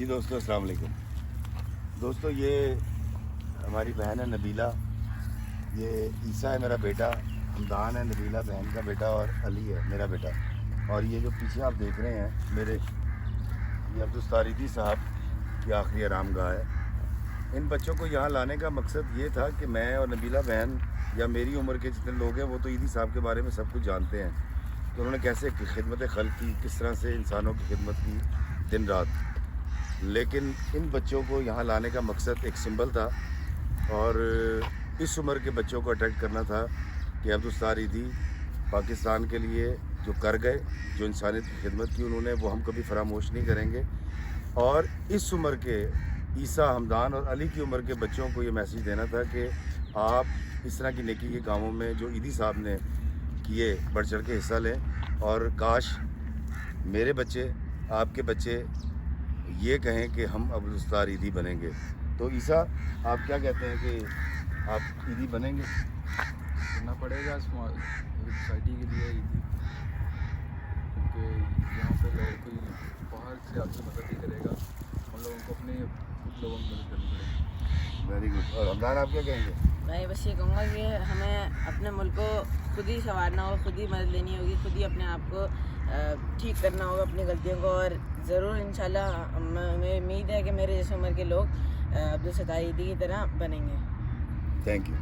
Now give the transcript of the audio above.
جی دوستو السلام علیکم. دوستو یہ ہماری بہن ہے نبیلہ, یہ عیسیٰ ہے میرا بیٹا, حمدان ہے نبیلہ بہن کا بیٹا, اور علی ہے میرا بیٹا. اور یہ جو پیچھے آپ دیکھ رہے ہیں میرے, یہ عبدالستاریدی صاحب کی آخری آرام گاہ ہے. ان بچوں کو یہاں لانے کا مقصد یہ تھا کہ میں اور نبیلہ بہن یا میری عمر کے جتنے لوگ ہیں وہ تو عیدی صاحب کے بارے میں سب کچھ جانتے ہیں کہ انہوں نے کیسے خدمت خلق کی, کس طرح سے انسانوں کی خدمت کی دن رات. لیکن ان بچوں کو یہاں لانے کا مقصد ایک سمبل تھا, اور اس عمر کے بچوں کو اٹریکٹ کرنا تھا کہ عبدالستاریدی پاکستان کے لیے جو کر گئے, جو انسانیت کی خدمت کی انہوں نے, وہ ہم کبھی فراموش نہیں کریں گے. اور اس عمر کے عیسیٰ, حمدان اور علی کی عمر کے بچوں کو یہ میسیج دینا تھا کہ آپ اس طرح کی نیکی کے کاموں میں جو عیدی صاحب نے کیے بڑھ چڑھ کے حصہ لیں, اور کاش میرے بچے, آپ کے بچے یہ کہیں کہ ہم عبدالستاریدی بنیں گے. تو عیسیٰ آپ کیا کہتے ہیں کہ آپ عیدی بنیں گے؟ کرنا پڑے گا سوسائٹی کے لیے عیدی, کیونکہ یہاں پہ لوگ کوئی باہر سے آپ کی مدد نہیں کرے گا, ہم لوگوں کو اپنے خود لوگوں کی مدد کرنی پڑے گی. Very good. اور حمدان آپ کیا کہیں گے؟ میں بس یہ کہوں گا کہ ہمیں اپنے ملک کو خود ہی سنوارنا ہوگا, خود ہی مدد لینی ہوگی, خود ہی اپنے آپ کو ٹھیک کرنا ہوگا اپنی غلطیوں کو. اور ضرور انشاءاللہ ہمیں امید ہے کہ میرے جیسے عمر کے لوگ عبدالستاریدی کی طرح بنیں گے. Thank you.